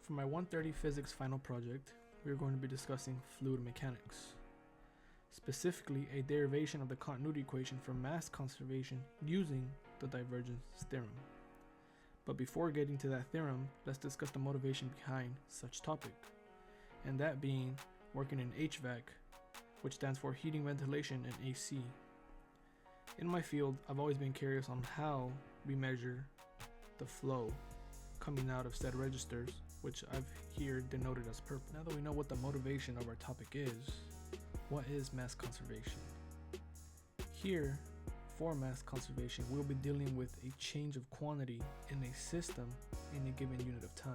For my 130 physics final project, we are going to be discussing fluid mechanics. Specifically, a derivation of the continuity equation for mass conservation using the divergence theorem. But before getting to that theorem, let's discuss the motivation behind such topic, and that being working in HVAC, which stands for heating, ventilation, and AC. In my field, I've always been curious on how we measure the flow coming out of said registers, which I've here denoted as purple. Now that we know what the motivation of our topic is, what is mass conservation? Here, for mass conservation, we'll be dealing with a change of quantity in a system in a given unit of time,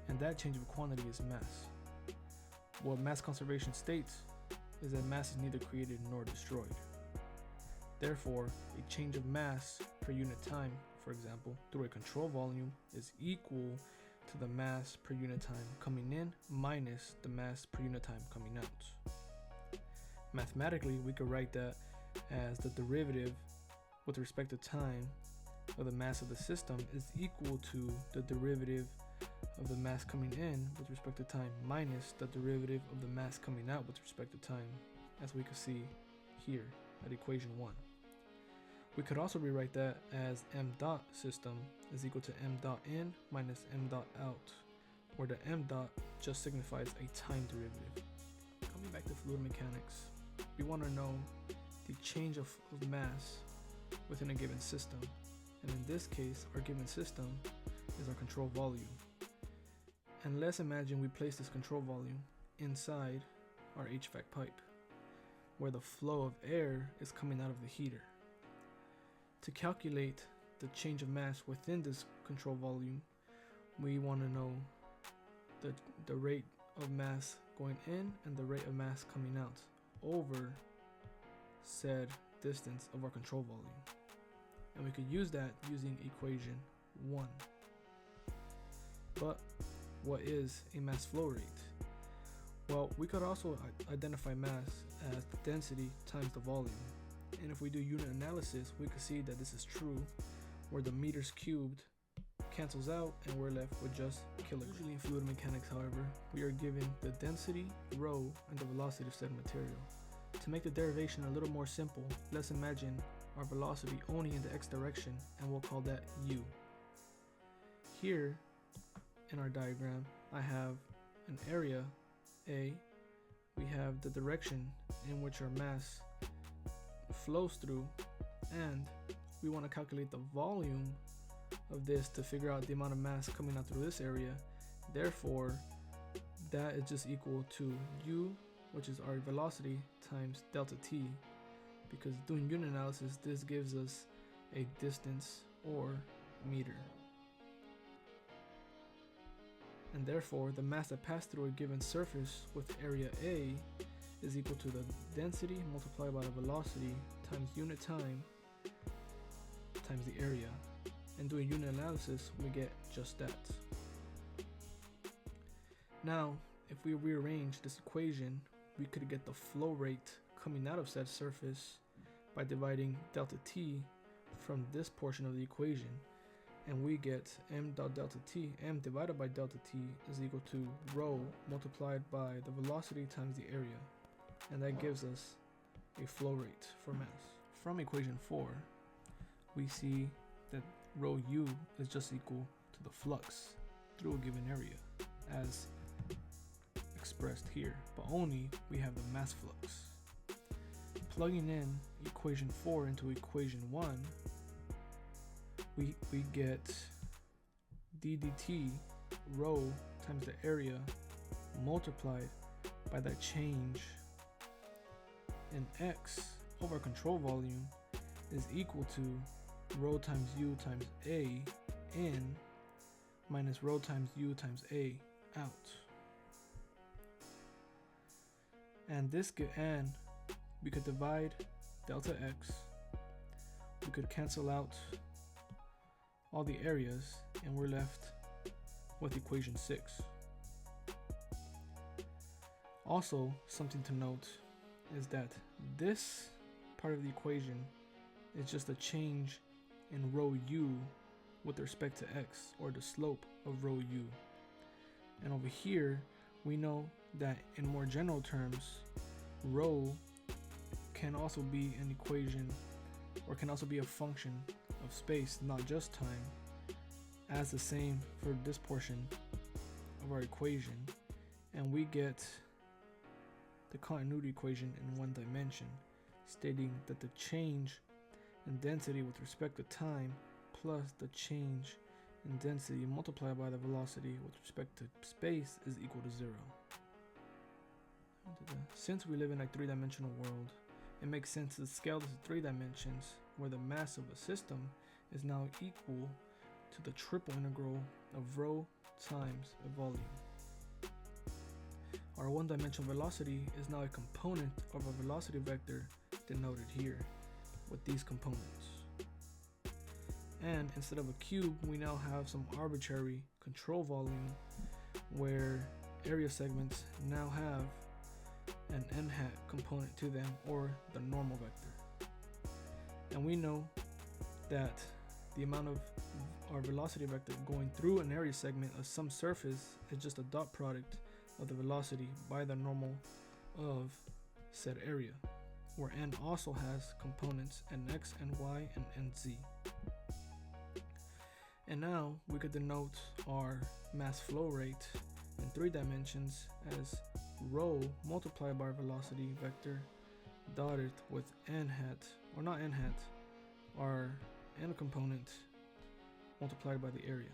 and that change of quantity is mass. What mass conservation states is that mass is neither created nor destroyed. Therefore, a change of mass per unit time, for example, through a control volume is equal to the mass per unit time coming in minus the mass per unit time coming out. Mathematically, we could write that as the derivative with respect to time of the mass of the system is equal to the derivative of the mass coming in with respect to time minus the derivative of the mass coming out with respect to time, as we could see here at equation 1. We could also rewrite that as m dot system is equal to m dot in minus m dot out, where the m dot just signifies a time derivative. Coming back to fluid mechanics, we want to know the change of mass within a given system, and in this case our given system is our control volume. And let's imagine we place this control volume inside our HVAC pipe, where the flow of air is coming out of the heater. To calculate the change of mass within this control volume, we want to know the rate of mass going in and the rate of mass coming out over said distance of our control volume. And we could use that using equation 1. But what is a mass flow rate? Well, we could also identify mass as the density times the volume. And if we do unit analysis, we can see that this is true, where the meters cubed cancels out and we're left with just kilograms. Usually in fluid mechanics, however, we are given the density, rho, and the velocity of said material. To make the derivation a little more simple, let's imagine our velocity only in the x direction, and we'll call that u. Here in our diagram, I have an area A, we have the direction in which our mass flows through, and we want to calculate the volume of this to figure out the amount of mass coming out through this area. Therefore, that is just equal to u, which is our velocity, times delta t, because doing unit analysis, this gives us a distance or meter. And therefore, the mass that passed through a given surface with area A is equal to the density multiplied by the velocity times unit time times the area. And doing unit analysis, we get just that. Now, if we rearrange this equation, we could get the flow rate coming out of said surface by dividing delta t from this portion of the equation, and we get m dot delta t, m divided by delta t is equal to rho multiplied by the velocity times the area, and that gives us a flow rate for mass. From equation 4, we see that rho u is just equal to the flux through a given area, as expressed here, but only we have the mass flux. Plugging in equation 4 into equation 1, we get d dt rho times the area multiplied by that change in x over control volume is equal to rho times u times a in minus rho times u times a out. And we could divide delta x, we could cancel out all the areas, and we're left with equation 6. Also, something to note is that this part of the equation is just a change in rho u with respect to x, or the slope of rho u. And over here, we know that in more general terms, rho can also be an equation, or can also be a function of space, not just time, as the same for this portion of our equation. And we get the continuity equation in one dimension, stating that the change in density with respect to time plus the change in density multiplied by the velocity with respect to space is equal to 0. Since we live in a three-dimensional world, it makes sense to scale this to 3 dimensions, where the mass of a system is now equal to the triple integral of rho times a volume. Our one-dimensional velocity is now a component of a velocity vector denoted here with these components. And instead of a cube, we now have some arbitrary control volume where area segments now have an n hat component to them, or the normal vector. And we know that the amount of our velocity vector going through an area segment of some surface is just a dot product of the velocity by the normal of said area, where n also has components nx, ny, and nz. And now we could denote our mass flow rate in 3 dimensions as rho multiplied by our velocity vector dotted with n hat, or not n hat, our n component multiplied by the area.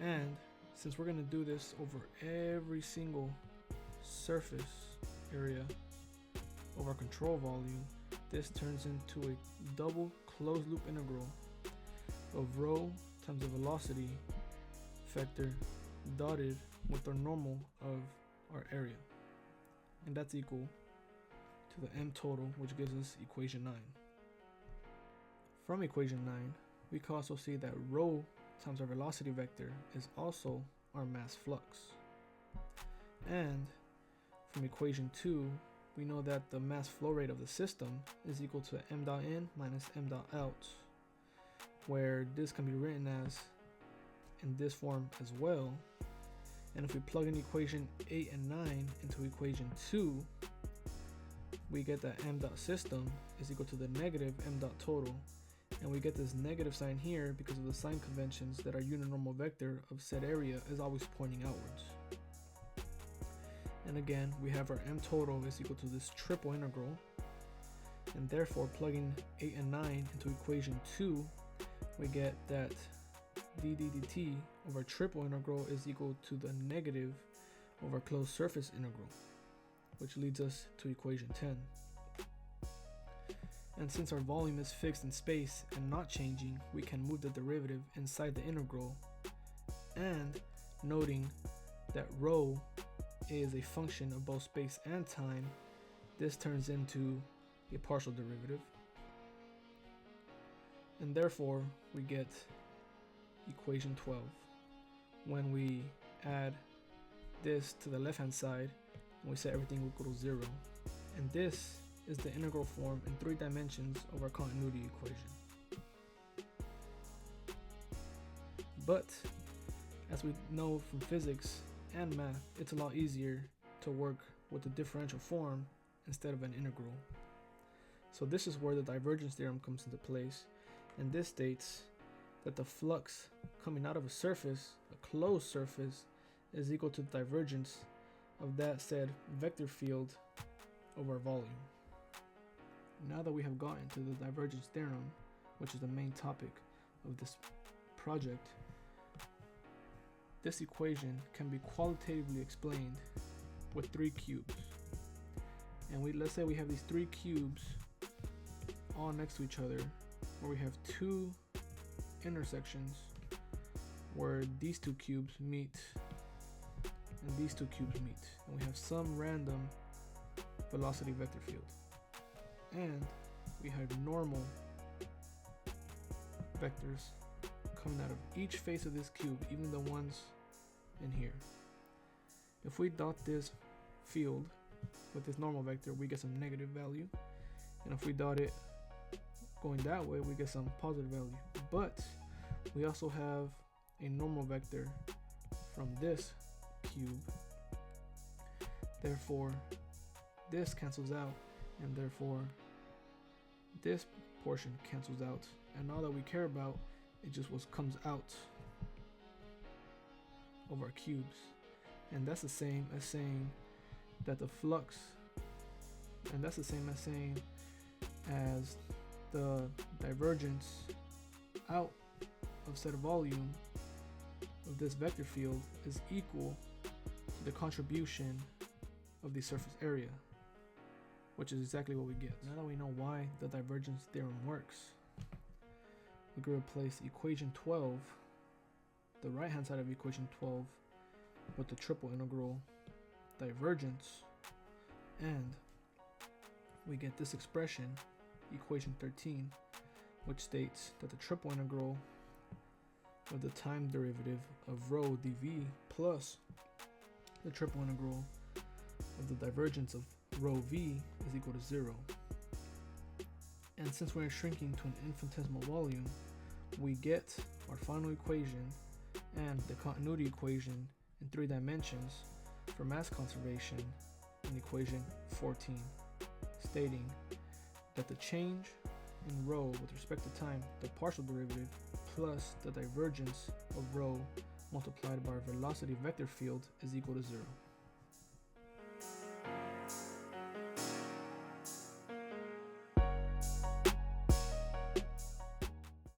And since we're going to do this over every single surface area of our control volume, this turns into a double closed loop integral of rho times the velocity vector dotted with the normal of our area. And that's equal to the m total, which gives us equation 9. From equation 9, we can also see that rho times our velocity vector is also our mass flux. And from equation 2, we know that the mass flow rate of the system is equal to m dot in minus m dot out, where this can be written as in this form as well. And if we plug in equation 8 and 9 into equation 2, we get that m dot system is equal to the negative m dot total. And we get this negative sign here because of the sign conventions that our uninormal vector of said area is always pointing outwards. And again, we have our m total is equal to this triple integral. And therefore, plugging 8 and 9 into equation 2, we get that d dt over triple integral is equal to the negative over closed surface integral, which leads us to equation 10. And since our volume is fixed in space and not changing, we can move the derivative inside the integral, and noting that rho is a function of both space and time, this turns into a partial derivative. And therefore, we get equation 12 when we add this to the left hand side and we set everything equal to 0. And this is the integral form in 3 dimensions of our continuity equation. But as we know from physics and math, it's a lot easier to work with the differential form instead of an integral. So this is where the divergence theorem comes into place, and this states that the flux coming out of a surface, a closed surface, is equal to the divergence of that said vector field over volume. Now that we have gotten to the divergence theorem, which is the main topic of this project, this equation can be qualitatively explained with 3 cubes. And let's say we have these 3 cubes all next to each other, where we have 2 intersections where these 2 cubes meet and these 2 cubes meet, and we have some random velocity vector field, and we have normal vectors coming out of each face of this cube, even the ones in here. If we dot this field with this normal vector, we get some negative value, and if we dot it going that way, we get some positive value. But we also have a normal vector from this cube. Therefore, this cancels out, and therefore this portion cancels out. And all that we care about is just what comes out of our cubes. And that's the same as saying that the flux, and that's the same as saying as the divergence out of set volume of this vector field is equal to the contribution of the surface area, which is exactly what we get. Now that we know why the divergence theorem works, we can replace equation 12, the right hand side of equation 12, with the triple integral divergence, and we get this expression, equation 13, which states that the triple integral of the time derivative of rho dv plus the triple integral of the divergence of rho v is equal to 0. And since we're shrinking to an infinitesimal volume, we get our final equation and the continuity equation in 3 dimensions for mass conservation in equation 14, stating that the change in rho with respect to time, the partial derivative, plus the divergence of rho multiplied by our velocity vector field is equal to 0.